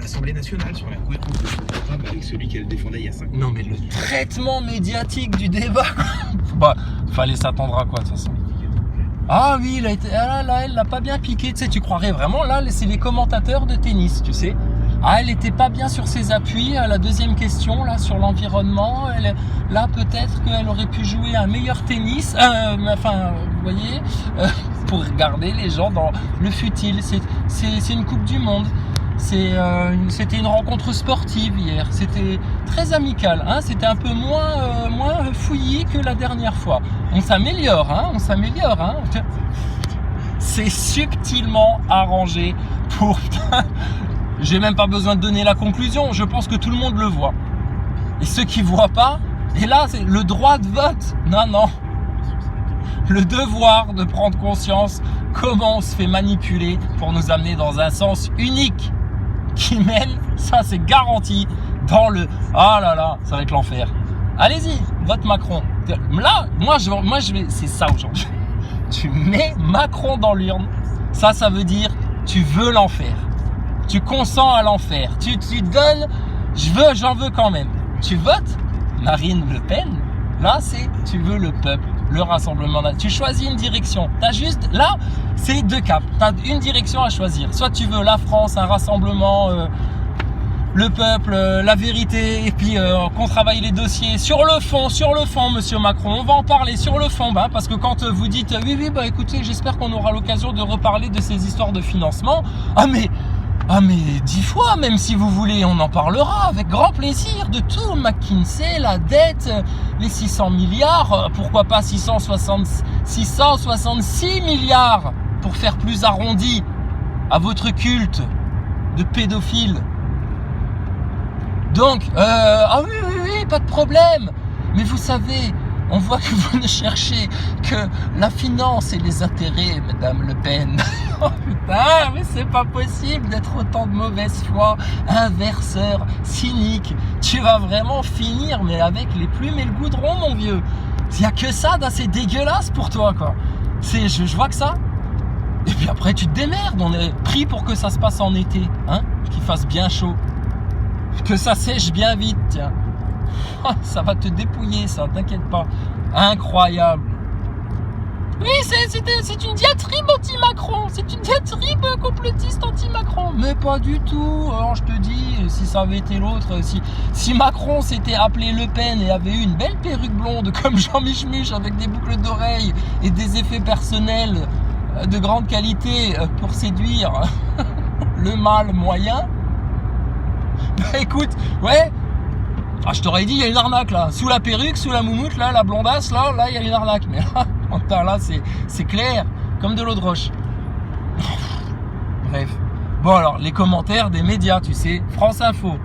l'Assemblée nationale sur la cohérence de son programme avec celui qu'elle défendait il y a 5 ans. Non mais le traitement médiatique du débat, bah, fallait s'attendre à quoi de toute façon. Ah oui, il a été, ah là, elle l'a pas bien piqué, tu sais, tu croirais vraiment, là, c'est les commentateurs de tennis, tu sais. Ah, elle était pas bien sur ses appuis, à la deuxième question, là, sur l'environnement, là, peut-être qu'elle aurait pu jouer un meilleur tennis, enfin, vous voyez, pour regarder les gens dans le futile, c'est une Coupe du Monde. C'était une rencontre sportive hier, c'était très amical, hein, c'était un peu moins fouillis que la dernière fois. On s'améliore, hein. C'est subtilement arrangé pour... J'ai même pas besoin de donner la conclusion, je pense que tout le monde le voit. Et ceux qui voient pas, et là c'est le droit de vote, non. Le devoir de prendre conscience comment on se fait manipuler pour nous amener dans un sens unique qui mène, ça c'est garanti, dans le... Ah là là, ça va être l'enfer. Allez-y, vote Macron. Là, moi je vais... C'est ça aujourd'hui. Tu mets Macron dans l'urne, ça veut dire tu veux l'enfer. Tu consens à l'enfer. Tu donnes, j'en veux quand même. Tu votes Marine Le Pen, là c'est tu veux le peuple. Le rassemblement, tu choisis une direction. T'as juste, là, c'est deux caps. T'as une direction à choisir. Soit tu veux la France, un rassemblement, le peuple, la vérité, et puis qu'on travaille les dossiers sur le fond, monsieur Macron. On va en parler sur le fond, parce que quand vous dites, oui, bah écoutez, j'espère qu'on aura l'occasion de reparler de ces histoires de financement. Ah mais 10 fois, même si vous voulez, on en parlera avec grand plaisir de tout. McKinsey, la dette, les 600 milliards, pourquoi pas 666 milliards pour faire plus arrondi à votre culte de pédophiles. Donc, oui, pas de problème. Mais vous savez, on voit que vous ne cherchez que la finance et les intérêts, Madame Le Pen. Oh putain, mais c'est pas possible d'être autant de mauvaise foi, un verseur cynique. Tu vas vraiment finir, mais avec les plumes et le goudron, mon vieux. Il n'y a que ça d'assez dégueulasse pour toi, quoi. Je vois que ça. Et puis après, tu te démerdes. On est pris pour que ça se passe en été, hein, qu'il fasse bien chaud. Que ça sèche bien vite, tiens. Ça va te dépouiller, ça, t'inquiète pas. Incroyable. Oui, c'est une diatribe anti-Macron. C'est une diatribe complotiste anti-Macron. Mais pas du tout. Alors je te dis, si ça avait été l'autre, si Macron s'était appelé Le Pen et avait eu une belle perruque blonde comme Jean Michmuche avec des boucles d'oreilles et des effets personnels de grande qualité pour séduire le mâle moyen, bah écoute, ouais. Ah, je t'aurais dit, il y a une arnaque là. Sous la perruque, sous la moumoute, là, la blondasse, là, il y a une arnaque. Mais là, c'est clair, comme de l'eau de roche. Bref. Bon, alors, les commentaires des médias, tu sais, France Info.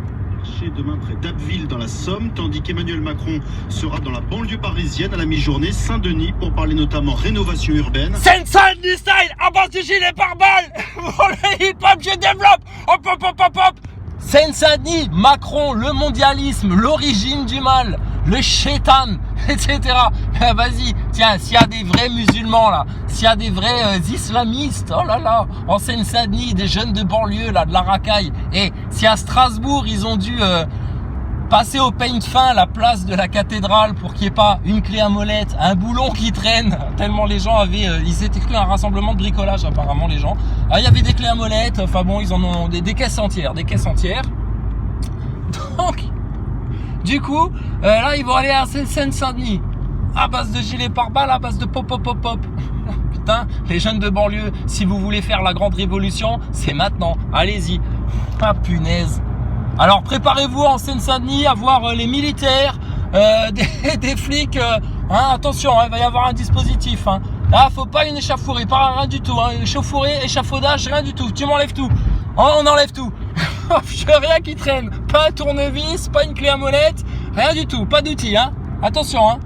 Demain près d'Abbeville dans la Somme, tandis qu'Emmanuel Macron sera dans la banlieue parisienne à la mi-journée, Saint-Denis, pour parler notamment rénovation urbaine. Seine-Saint-Denis style, à base de gilet pare-balles. Pour le hip-hop, je développe. Hop. Seine-Saint-Denis, Macron, le mondialisme, l'origine du mal, le chétan, etc. Vas-y, tiens, s'il y a des vrais musulmans là, s'il y a des vrais islamistes, oh là là, en Seine-Saint-Denis, des jeunes de banlieue là, de la racaille, et si à Strasbourg ils ont dû passer au peigne fin la place de la cathédrale pour qu'il n'y ait pas une clé à molette, un boulon qui traîne, tellement les gens avaient, ils étaient cru un rassemblement de bricolage apparemment les gens. Ah, il y avait des clés à molette, enfin bon, ils en ont des caisses entières. Donc, du coup, là ils vont aller à Seine-Saint-Denis, à base de gilet pare-balles, à base de pop. Putain, les jeunes de banlieue, si vous voulez faire la grande révolution, c'est maintenant, allez-y. Ah punaise. Alors préparez-vous en Seine-Saint-Denis à voir les militaires, des flics. Attention, il va y avoir un dispositif. Là, faut pas une échauffourée, pas rien du tout. Échafaudage, rien du tout. Tu m'enlèves tout. On enlève tout. Rien qui traîne. Pas un tournevis, pas une clé à molette, rien du tout. Pas d'outils. Attention.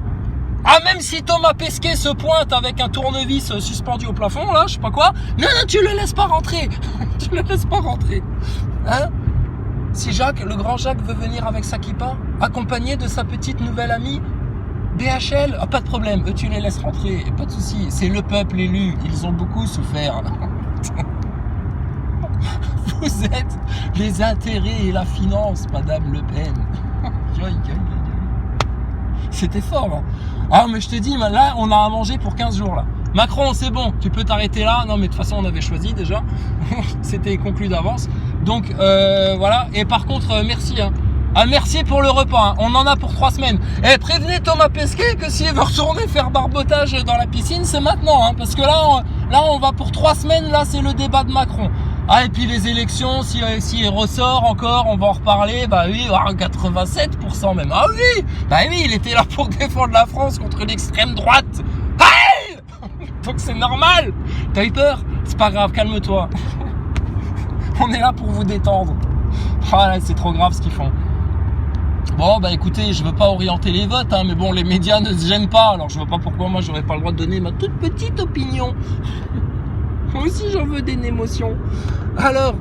Ah, même si Thomas Pesquet se pointe avec un tournevis suspendu au plafond, là, je sais pas quoi. Non, tu le laisses pas rentrer. Si le grand Jacques veut venir avec sa kippa, accompagné de sa petite nouvelle amie, BHL, pas de problème, eux tu les laisses rentrer, pas de souci, c'est le peuple élu, ils ont beaucoup souffert. Vous êtes les intérêts et la finance, Madame Le Pen. C'était fort, hein. Ah, mais je te dis, là, on a à manger pour 15 jours, là. Macron, c'est bon, tu peux t'arrêter là. Non, mais de toute façon, on avait choisi déjà. C'était conclu d'avance. Donc, voilà. Et par contre, merci, hein. Ah, merci pour le repas, hein. On en a pour 3 semaines. Et prévenez Thomas Pesquet que s'il veut retourner faire barbotage dans la piscine, c'est maintenant, hein. Parce que là, on va pour 3 semaines. Là, c'est le débat de Macron. Ah, et puis les élections, si il ressort encore, on va en reparler. Bah oui, 87% même. Ah oui, bah oui, il était là pour défendre la France contre l'extrême droite. Hey, donc c'est normal. T'as eu peur? C'est pas grave, calme-toi. On est là pour vous détendre. Ah là, c'est trop grave ce qu'ils font. Bon, bah écoutez, je veux pas orienter les votes, hein, mais bon, les médias ne se gênent pas. Alors je vois pas pourquoi moi j'aurais pas le droit de donner ma toute petite opinion. Moi aussi j'en veux des émotions. Alors,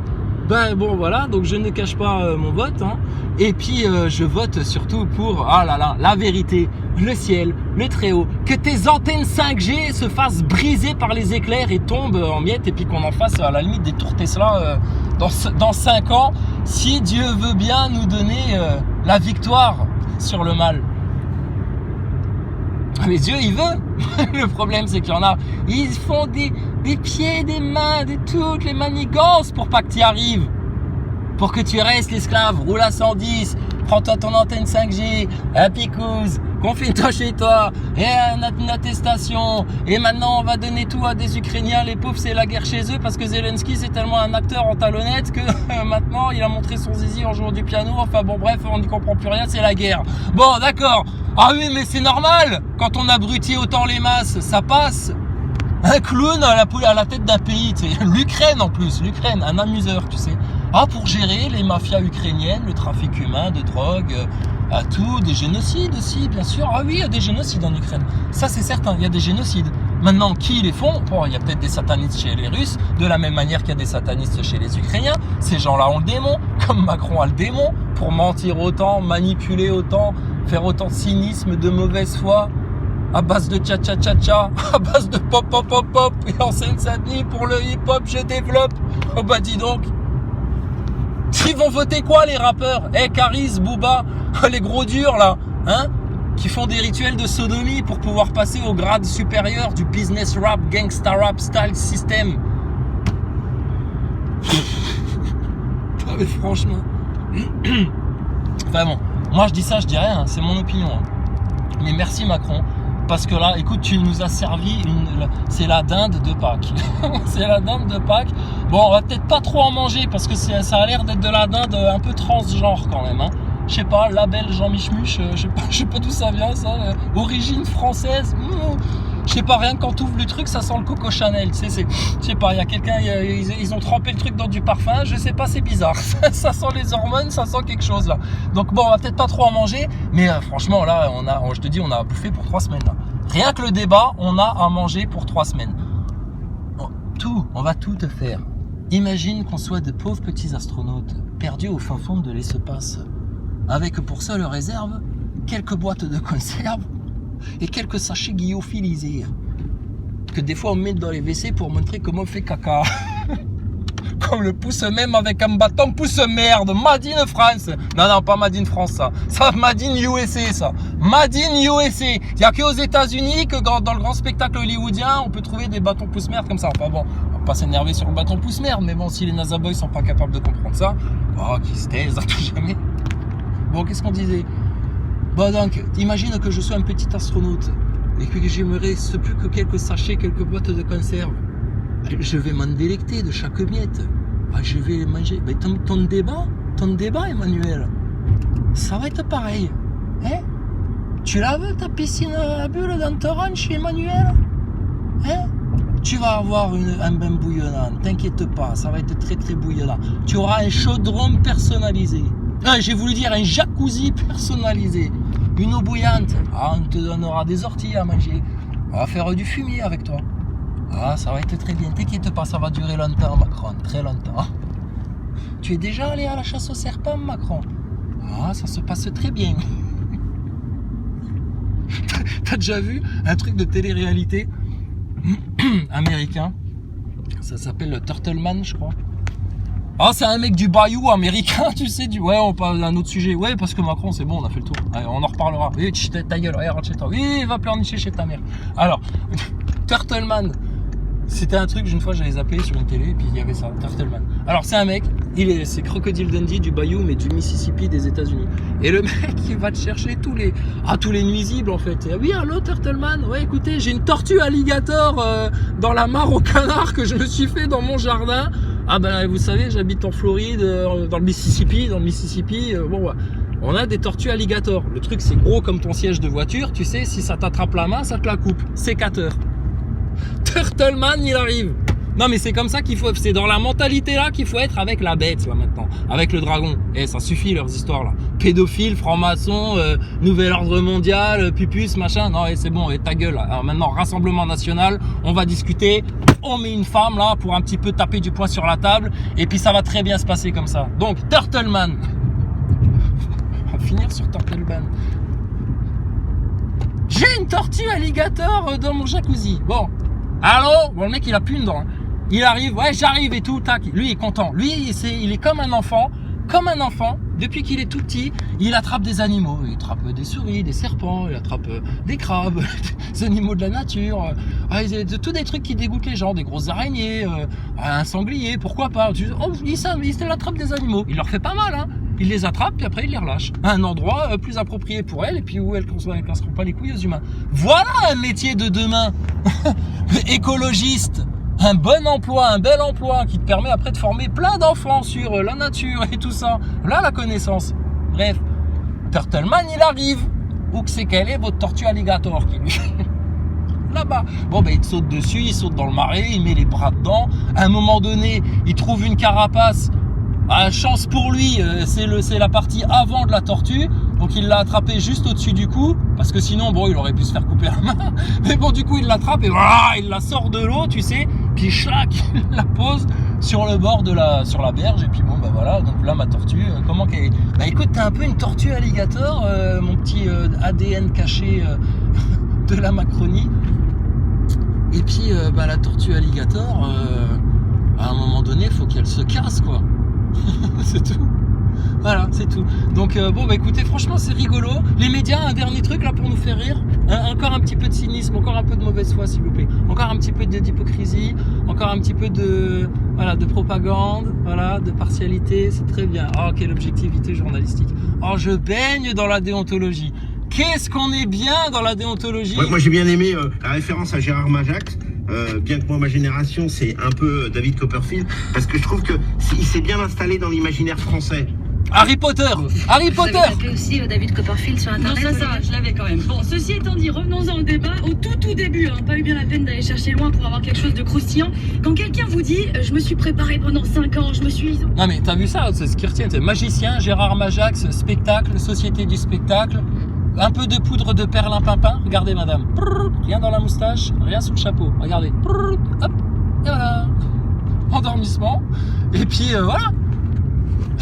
ben bon voilà, donc je ne cache pas mon vote, hein. Et puis je vote surtout pour, ah là là, la vérité, le ciel, le très haut, que tes antennes 5G se fassent briser par les éclairs et tombent en miettes, et puis qu'on en fasse à la limite des tours Tesla dans 5 ans, si Dieu veut bien nous donner la victoire sur le mal. Mais Dieu, il veut. Le problème, c'est qu'il y en a, ils font des pieds, des mains, de toutes les manigances pour pas que tu y arrives. Pour que tu restes l'esclave, roule à 110, prends-toi ton antenne 5G, un picouse, confine-toi chez toi, et une attestation. Et maintenant, on va donner tout à des Ukrainiens, les pauvres, c'est la guerre chez eux, parce que Zelensky, c'est tellement un acteur en talonnette que maintenant, il a montré son zizi en jouant du piano. Enfin bon, bref, on n'y comprend plus rien, c'est la guerre. Bon, d'accord. Ah oui, mais c'est normal. Quand on abrutit autant les masses, ça passe. Un clown à la tête d'un pays, tu sais. L'Ukraine en plus, l'Ukraine, un amuseur, tu sais. Ah, pour gérer les mafias ukrainiennes, le trafic humain, de drogue, à tout, des génocides aussi, bien sûr. Ah oui, il y a des génocides en Ukraine. Ça, c'est certain, il y a des génocides. Maintenant, qui les font? Bon, il y a peut-être des satanistes chez les Russes, de la même manière qu'il y a des satanistes chez les Ukrainiens. Ces gens-là ont le démon, comme Macron a le démon, pour mentir autant, manipuler autant, faire autant de cynisme, de mauvaise foi, à base de tcha-tcha-tcha-tcha, à base de pop-pop-pop-pop, et en Seine-Saint-Denis, pour le hip-hop, je développe. Oh bah dis donc. Ils vont voter quoi, les rappeurs? Caris, Booba, les gros durs là, hein, qui font des rituels de sodomie pour pouvoir passer au grade supérieur du business rap, gangsta rap style system. Ah, mais franchement. Enfin bon, moi je dis ça, je dis rien, c'est mon opinion, hein. Mais merci Macron, parce que là, écoute, tu nous as servi c'est la dinde de Pâques. C'est la dinde de Pâques. Bon, on va peut-être pas trop en manger, parce que ça a l'air d'être de la dinde un peu transgenre quand même, hein. Je sais pas, label Jean Michmuche, je sais pas d'où ça vient ça, origine française. Je sais pas, rien que quand tu ouvres le truc, ça sent le Coco Chanel, tu sais, je sais pas, il y a quelqu'un, ils ont trempé le truc dans du parfum, je sais pas, c'est bizarre, ça sent les hormones, ça sent quelque chose là. Donc bon, on va peut-être pas trop en manger, mais franchement là, je te dis, on a bouffé pour 3 semaines là. Rien que le débat, on a à manger pour 3 semaines. On va tout te faire. Imagine qu'on soit de pauvres petits astronautes, perdus au fin fond de l'espace, avec pour seule réserve quelques boîtes de conserve et quelques sachets lyophilisés que des fois on met dans les WC pour montrer comment on fait caca. Comme le pouce même avec un bâton pouce merde. Made in France. Non, pas Made in France ça. Ça, Made in USA ça. Made in USA. Il n'y a qu'aux États-Unis que dans le grand spectacle hollywoodien, on peut trouver des bâtons pouce merde comme ça. Enfin bon, on va pas s'énerver sur le bâton pouce merde, mais bon, si les NASA Boys sont pas capables de comprendre ça, qui se taisent à tout jamais. Bon, qu'est-ce qu'on disait? Bon, donc, imagine que je sois un petit astronaute et que j'aimerais plus que quelques sachets, quelques boîtes de conserve. Je vais m'en délecter de chaque miette. Je vais les manger. Mais ton débat, Emmanuel, ça va être pareil. Hein? Tu la veux, ta piscine à bulles dans ton ranch, Emmanuel? Hein? Tu vas avoir un bain bouillonnant. T'inquiète pas, ça va être très très bouillonnant. Tu auras un chaudron personnalisé. J'ai voulu dire un jacuzzi personnalisé. Une eau bouillante. On te donnera des orties à manger. On va faire du fumier avec toi. Ça va être très bien. T'inquiète pas, ça va durer longtemps, Macron. Très longtemps. Tu es déjà allé à la chasse aux serpents, Macron? Ça se passe très bien. T'as déjà vu un truc de télé-réalité américain? Ça s'appelle le Turtleman, je crois. Ah, c'est un mec du bayou américain, tu sais, ouais, on parle d'un autre sujet. Ouais, parce que Macron, c'est bon, on a fait le tour. Allez, on en reparlera. Oui, ta gueule, ouais, rentre chez toi. Oui, va pleurnicher chez ta mère. Alors, Turtleman. C'était un truc, une fois j'avais zappé sur une télé, et puis il y avait ça, Turtleman. Alors c'est un mec, c'est Crocodile Dundee du bayou, mais du Mississippi des États-Unis. Et le mec, il va te chercher tous les nuisibles en fait. Et, oui, allô Turtleman, ouais, écoutez, j'ai une tortue alligator dans la mare au canard que je me suis fait dans mon jardin. Ah ben, vous savez, j'habite en Floride, dans le Mississippi, bon ouais. On a des tortues alligator. Le truc, c'est gros comme ton siège de voiture, tu sais, si ça t'attrape la main, ça te la coupe. Sécateur. Turtleman, il arrive. Non mais c'est comme ça qu'il faut, c'est dans la mentalité là qu'il faut être avec la bête là maintenant, avec le dragon. Et ça suffit leurs histoires là. Pédophile, franc-maçon, nouvel ordre mondial, pupus, machin. Non et c'est bon, et ta gueule là. Alors maintenant, Rassemblement National, on va discuter. On met une femme là pour un petit peu taper du poing sur la table. Et puis ça va très bien se passer comme ça. Donc Turtleman. On va finir sur Turtleman. J'ai une tortue alligator dans mon jacuzzi. Bon. Allô? Bon, le mec, il a plus une dent. Hein. Il arrive, ouais, j'arrive et tout, tac. Lui, il est content. Lui, il est comme un enfant. Comme un enfant. Depuis qu'il est tout petit, il attrape des animaux. Il attrape des souris, des serpents, il attrape des crabes, des animaux de la nature. Tous des trucs qui dégoûtent les gens. Des grosses araignées, un sanglier, pourquoi pas. Il attrape des animaux. Il leur fait pas mal, hein. Il les attrape, puis après il les relâche. À un endroit plus approprié pour elles, et puis où elles ne casseront pas les couilles aux humains. Voilà un métier de demain. Écologiste. Un bon emploi, un bel emploi qui te permet après de former plein d'enfants sur la nature et tout ça. Là, la connaissance. Bref, Turtleman, il arrive. Où que c'est qu'elle est, votre tortue alligator qui lui... Là-bas. Bon, ben, il saute dessus, il saute dans le marais, il met les bras dedans. À un moment donné, il trouve une carapace. Ah, chance pour lui, c'est la partie avant de la tortue. Donc il l'a attrapé juste au-dessus du cou, parce que sinon, bon, il aurait pu se faire couper la main. Mais bon, du coup, il l'attrape et voilà, il la sort de l'eau, tu sais. Puis chlac, il la pose sur le bord sur la berge. Et puis bon, bah voilà. Donc là, ma tortue, comment qu'elle est? Bah écoute, t'as un peu une tortue alligator, mon petit ADN caché de la Macronie. Et puis, bah la tortue alligator, à un moment donné, faut qu'elle se casse, quoi. C'est tout. Voilà, c'est tout. Donc bon bah écoutez, franchement c'est rigolo. Les médias, un dernier truc là pour nous faire rire. Encore un petit peu de cynisme, encore un peu de mauvaise foi s'il vous plaît. Encore un petit peu d'hypocrisie, encore un petit peu de propagande, voilà, de partialité, c'est très bien. Oh, quelle objectivité journalistique. Oh, je baigne dans la déontologie. Qu'est-ce qu'on est bien dans la déontologie. Ouais, moi j'ai bien aimé la référence à Gérard Majax. Bien que moi ma génération c'est un peu David Copperfield, parce que je trouve que il s'est bien installé dans l'imaginaire français. Harry Potter. Harry Potter. Vous avez tapé aussi David Copperfield sur internet? Non, ça, je l'avais quand même. Bon, ceci étant dit, revenons-en au débat. Au tout début, pas eu bien la peine d'aller chercher loin pour avoir quelque chose de croustillant. Quand quelqu'un vous dit, je me suis préparé pendant 5 ans, je me suis... Non mais t'as vu ça, c'est ce qui retient, c'est magicien, Gérard Majax, spectacle, société du spectacle. Un peu de poudre de perlimpinpin, regardez madame, rien dans la moustache, rien sous le chapeau, regardez, hop, et voilà, endormissement, et puis voilà,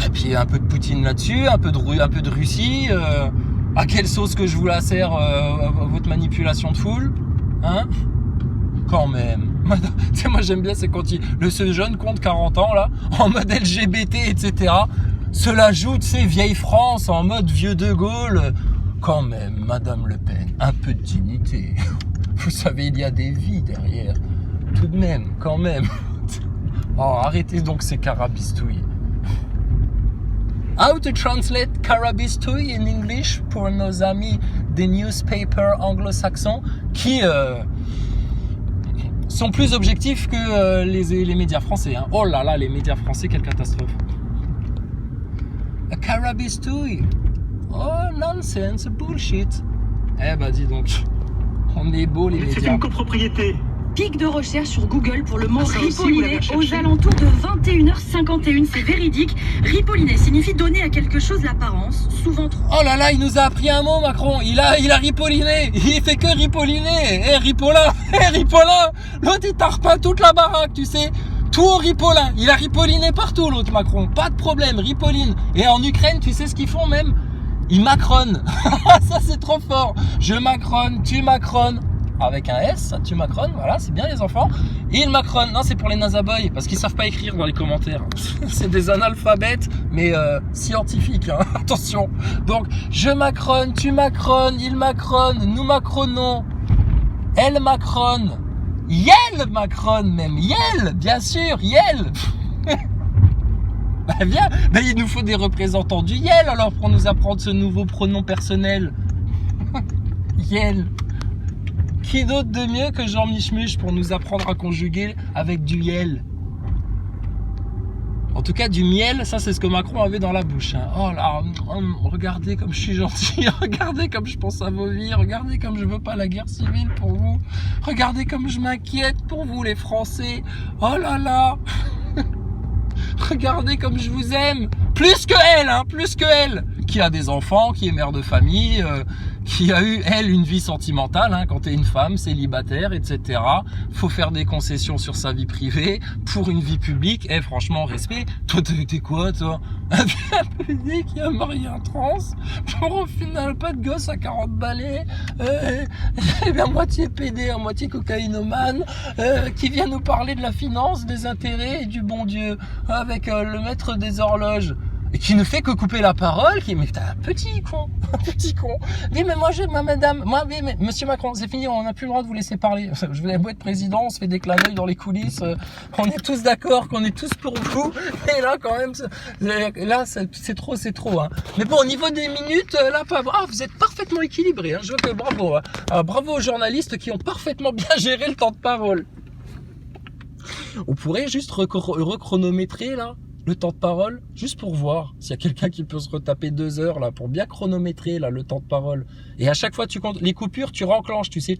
et puis un peu de Poutine là-dessus, un peu de Russie, à quelle sauce que je vous la sers, votre manipulation de foule, hein, quand même, tu sais moi j'aime bien, c'est quand ce jeune compte 40 ans là, en mode LGBT, etc., se l'ajoute, c'est vieille France, en mode vieux de Gaulle. Quand même, Madame Le Pen, un peu de dignité. Vous savez, il y a des vies derrière. Tout de même, quand même. Oh, arrêtez donc ces carabistouilles. How to translate carabistouille in English pour nos amis des newspapers anglo-saxons qui sont plus objectifs que les médias français. Hein. Oh là là, les médias français, quelle catastrophe. A carabistouille. Oh, nonsense, bullshit. Eh bah dis donc, on est beau les médias. C'est une copropriété. Pic de recherche sur Google pour le mot Ça aussi, vous l'avez ripolliné cherché. aux alentours de 21h51. C'est véridique. Ripolliné signifie donner à quelque chose l'apparence, souvent trop. Oh là là, il nous a appris un mot Macron, il a ripolliné, il fait que ripolliner. Ripolin, Ripolin, l'autre il t'a repeint toute la baraque, tu sais. Tout au ripolin, il a ripolliné partout l'autre Macron, pas de problème, ripolline. Et en Ukraine, tu sais ce qu'ils font même? Ils macronnent. Ça c'est trop fort. Je macronne, tu macronnes. avec un S, ça tue Macron, voilà, c'est bien les enfants. Il Macron, non, c'est pour les nazaboys, parce qu'ils savent pas écrire dans les commentaires. C'est des analphabètes, mais scientifiques, hein, attention. Donc, je macronne, tu macronnes, il macronne, nous macronons, elle macronne, Yel macronne même, Yel, bien sûr, Yel. Bah viens, bah il nous faut des représentants du Yel alors pour nous apprendre ce nouveau pronom personnel. Yel. Qui d'autre de mieux que Jean Michmuche pour nous apprendre à conjuguer avec du Yel? En tout cas, du miel, ça c'est ce que Macron avait dans la bouche. Hein. Oh là, regardez comme je suis gentil, regardez comme je pense à vos vies, regardez comme je veux pas la guerre civile pour vous, regardez comme je m'inquiète pour vous les Français. Oh là là. Regardez comme je vous aime. Plus que elle, hein, plus que elle. Qui a des enfants, qui est mère de famille, qui a eu, elle, une vie sentimentale. Hein, quand t'es une femme, célibataire, etc. Faut faire des concessions sur sa vie privée pour une vie publique. Eh, franchement, respect. Toi, t'es quoi, toi? Un public qui a marié un trans pour au final pas de gosse à 40 balais. Eh bien, moitié PD, à moitié cocaïnomane, qui vient nous parler de la finance, des intérêts et du bon Dieu, avec le maître des horloges. Et qui ne fait que couper la parole, qui mais t'es un petit con, un petit con. Oui mais moi j'ai ma madame, moi oui mais Monsieur Macron, c'est fini, on n'a plus le droit de vous laisser parler. Je voulais beau être président, on se fait des clins d'œil dans les coulisses, on est tous d'accord qu'on est tous pour vous. Et là quand même, là c'est trop. Hein. Mais bon au niveau des minutes, là pas. Ah vous êtes parfaitement équilibré. Hein. Je veux que bravo, hein. Bravo aux journalistes qui ont parfaitement bien géré le temps de parole. On pourrait juste rechronométrer là. Le temps de parole, juste pour voir s'il y a quelqu'un qui peut se retaper 2 heures là pour bien chronométrer là le temps de parole. Et à chaque fois tu comptes les coupures, tu renclenches, tu sais,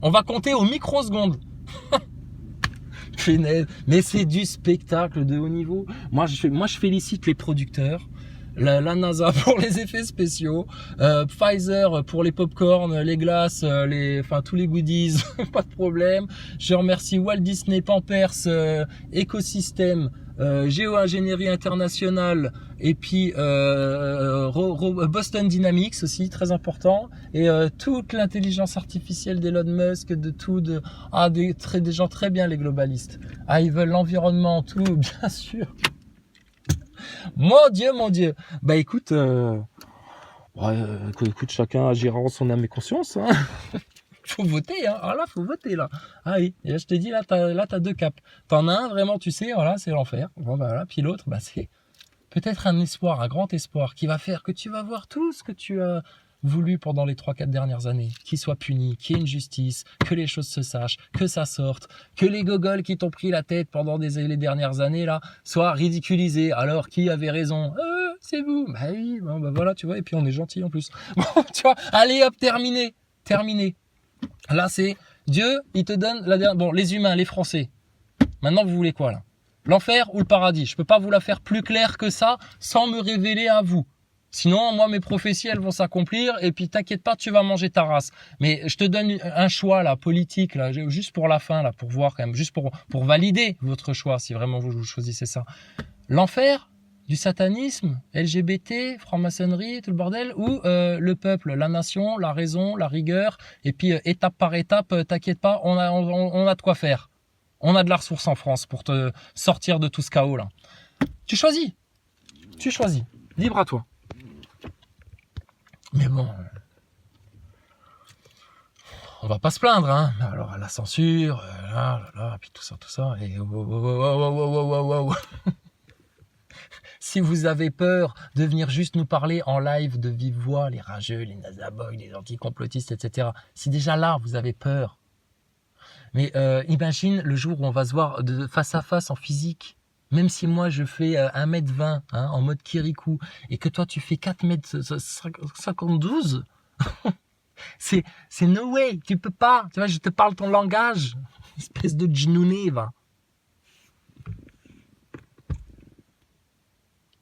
on va compter au microseconde. Mais c'est du spectacle de haut niveau. Moi je félicite les producteurs. La NASA pour les effets spéciaux, Pfizer pour les popcorn, les glaces, enfin tous les goodies, pas de problème. Je remercie Walt Disney, Pampers, Écosystème, Géo-Ingénierie Internationale et puis Boston Dynamics aussi, très important. Et toute l'intelligence artificielle d'Elon Musk, des gens très bien les globalistes. Ah ils veulent l'environnement, tout, bien sûr. Mon Dieu. Bah écoute, écoute, chacun agira en son âme et conscience. Hein. Faut voter, hein. Ah là, faut voter là. Ah oui, et là, je te dis, là, t'as 2 caps. T'en as un, vraiment, tu sais, voilà, c'est l'enfer. Bon, bah voilà. Puis l'autre, bah c'est peut-être un espoir, un grand espoir, qui va faire que tu vas voir tout ce que tu as voulu pendant les 3-4 dernières années, qu'il soit puni, qu'il y ait une justice, que les choses se sachent, que ça sorte, que les gogoles qui t'ont pris la tête pendant les dernières années là soient ridiculisés. Alors qui avait raison? C'est vous. Bah oui, bon, bah voilà, tu vois, et puis on est gentil en plus. Bon, tu vois, allez hop, terminé. Là c'est Dieu, il te donne la dernière. Bon, les humains, les Français. Maintenant vous voulez quoi là? L'enfer ou le paradis? Je peux pas vous la faire plus claire que ça sans me révéler à vous. Sinon, moi, mes prophéties, elles vont s'accomplir et puis t'inquiète pas, tu vas manger ta race. Mais je te donne un choix là, politique, là, juste pour la fin, là, pour voir quand même, juste pour valider votre choix, si vraiment vous choisissez ça. L'enfer, du satanisme, LGBT, franc-maçonnerie, tout le bordel, ou le peuple, la nation, la raison, la rigueur, et puis étape par étape, t'inquiète pas, on a de quoi faire. On a de la ressource en France pour te sortir de tout ce chaos là. Tu choisis. Libre à toi. Mais bon, on va pas se plaindre, hein. Alors la censure, puis tout ça, et wow. Si vous avez peur de venir juste nous parler en live de vive voix, les rageux, les nazaboys, les anticomplotistes, etc. Si déjà là vous avez peur, mais imagine le jour où on va se voir de face à face en physique. Même si moi je fais 1m20 hein, en mode Kirikou et que toi tu fais 4m52, c'est no way, tu peux pas. Tu vois, je te parle ton langage, espèce de djnouné, va.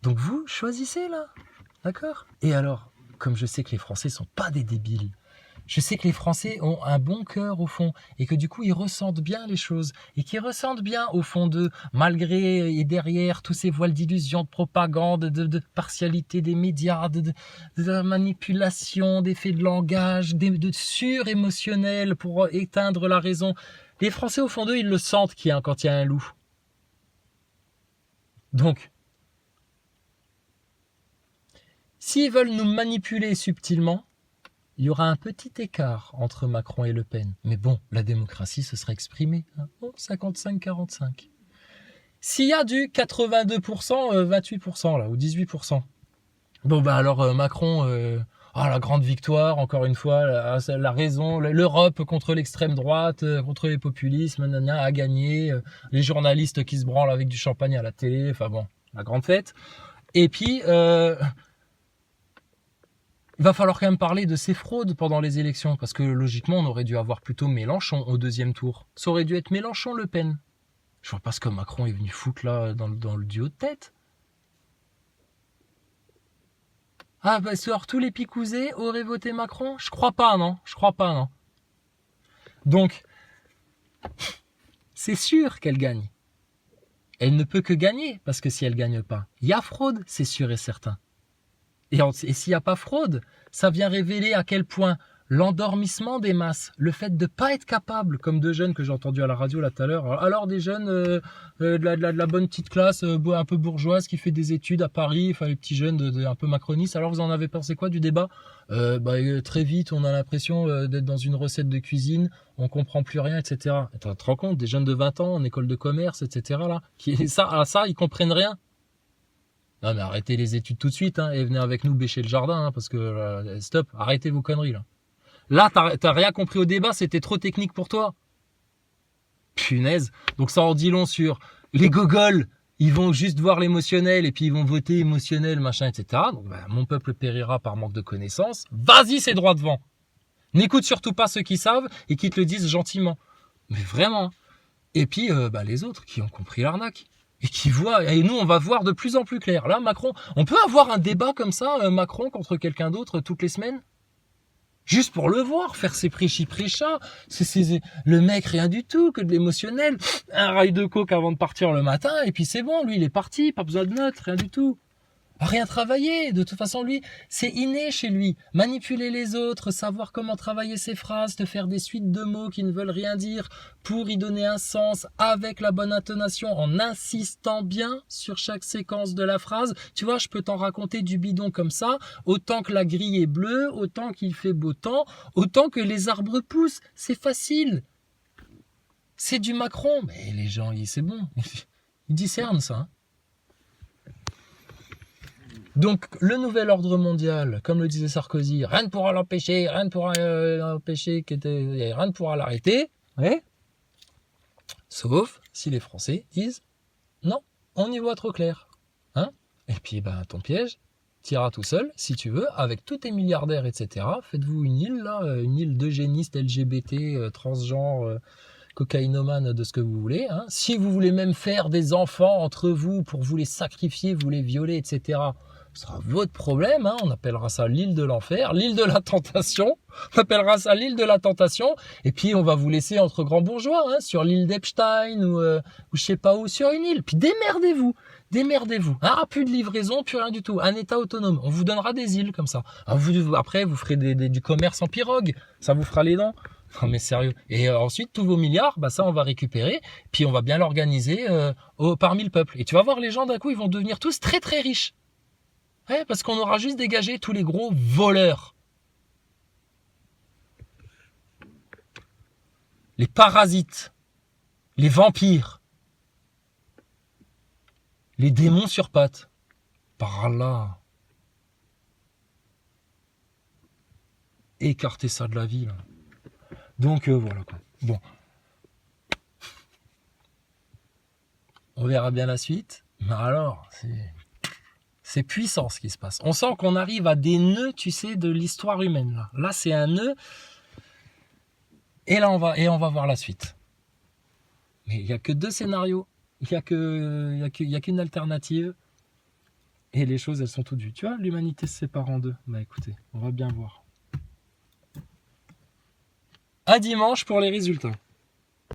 Donc vous choisissez là, d'accord? Et alors, comme je sais que les Français sont pas des débiles, Je sais que les Français ont un bon cœur au fond et que du coup ils ressentent bien les choses et qu'ils ressentent bien au fond d'eux, malgré et derrière tous ces voiles d'illusion, de propagande, de partialité des médias, de la manipulation, d'effets de langage, de surémotionnel pour éteindre la raison. Les Français au fond d'eux, ils le sentent quand il y a un loup. Donc, s'ils veulent nous manipuler subtilement, il y aura un petit écart entre Macron et Le Pen. Mais bon, la démocratie se sera exprimée. Hein. Oh, 55-45. S'il y a du 82%, 28% là, ou 18%. Bon, bah alors Macron, la grande victoire, encore une fois, la raison, l'Europe contre l'extrême droite, contre les populismes, a gagné. Les journalistes qui se branlent avec du champagne à la télé, enfin bon, la grande fête. Et puis... il va falloir quand même parler de ces fraudes pendant les élections, parce que logiquement, on aurait dû avoir plutôt Mélenchon au deuxième tour. Ça aurait dû être Mélenchon-Le Pen. Je vois pas ce que Macron est venu foutre là dans le duo de tête. Ah, bah, alors tous les picousés auraient voté Macron? Je crois pas, non. Donc, c'est sûr qu'elle gagne. Elle ne peut que gagner, parce que si elle gagne pas, il y a fraude, c'est sûr et certain. Et s'il n'y a pas fraude, ça vient révéler à quel point l'endormissement des masses, le fait de ne pas être capable, comme deux jeunes que j'ai entendus à la radio là tout à l'heure, alors des jeunes de la bonne petite classe, un peu bourgeoise, qui fait des études à Paris, enfin les petits jeunes un peu macronistes, alors vous en avez pensé quoi du débat? Très vite, on a l'impression d'être dans une recette de cuisine, on comprend plus rien, etc. Tu te rends compte, des jeunes de 20 ans en école de commerce, etc. là, ça, ils comprennent rien. Non mais arrêtez les études tout de suite et venez avec nous bêcher le jardin parce que stop, arrêtez vos conneries là. Là t'as rien compris au débat, c'était trop technique pour toi. Punaise. Donc ça en dit long sur les gogoles, ils vont juste voir l'émotionnel et puis ils vont voter émotionnel, machin, etc. Donc mon peuple périra par manque de connaissances. Vas-y, c'est droit devant. N'écoute surtout pas ceux qui savent et qui te le disent gentiment. Mais vraiment. Et puis les autres qui ont compris l'arnaque. Et qui voient, et nous on va voir de plus en plus clair. Là, Macron, on peut avoir un débat comme ça, Macron contre quelqu'un d'autre toutes les semaines? Juste pour le voir, faire ses prêchi-prêcha. Le mec, rien du tout, que de l'émotionnel. Un rail de coke avant de partir le matin, et puis c'est bon, lui il est parti, pas besoin de notes, rien du tout. Rien travailler, de toute façon lui, c'est inné chez lui. Manipuler les autres, savoir comment travailler ses phrases, te faire des suites de mots qui ne veulent rien dire pour y donner un sens avec la bonne intonation, en insistant bien sur chaque séquence de la phrase. Tu vois, je peux t'en raconter du bidon comme ça, autant que la grille est bleue, autant qu'il fait beau temps, autant que les arbres poussent. C'est facile. C'est du Macron. Mais les gens, c'est bon. Ils discernent ça, hein. Donc, le nouvel ordre mondial, comme le disait Sarkozy, rien ne pourra l'empêcher, rien ne pourra l'empêcher, rien ne pourra l'arrêter. Ouais. Sauf si les Français disent non, on y voit trop clair. Hein? Et puis, ton piège, t'iras tout seul, si tu veux, avec tous tes milliardaires, etc. Faites-vous une île, là, une île d'eugénistes, LGBT, transgenres, cocaïnomanes, de ce que vous voulez. Hein. Si vous voulez même faire des enfants entre vous pour vous les sacrifier, vous les violer, etc., ce sera votre problème, hein. On appellera ça l'île de l'enfer, l'île de la tentation. On appellera ça l'île de la tentation. Et puis, on va vous laisser entre grands bourgeois, hein, sur l'île d'Epstein ou je sais pas où, sur une île. Puis démerdez-vous. Ah, plus de livraison, plus rien du tout. Un État autonome. On vous donnera des îles comme ça. Après, vous ferez du commerce en pirogue. Ça vous fera les dents. Non mais sérieux. Et ensuite, tous vos milliards, ça on va récupérer. Puis on va bien l'organiser parmi le peuple. Et tu vas voir, les gens d'un coup, ils vont devenir tous très très riches. Ouais, parce qu'on aura juste dégagé tous les gros voleurs. Les parasites. Les vampires. Les démons sur pattes. Par là. Écartez ça de la vie, là. Donc, voilà quoi. Bon. On verra bien la suite. Mais alors, c'est puissant ce qui se passe. On sent qu'on arrive à des nœuds, tu sais, de l'histoire humaine. Là, c'est un nœud. Et là, on va voir la suite. Mais il n'y a que deux scénarios. Il n'y a qu'une alternative. Et les choses, elles sont toutes vues. Tu vois, l'humanité se sépare en deux. Écoutez, on va bien voir. À dimanche pour les résultats.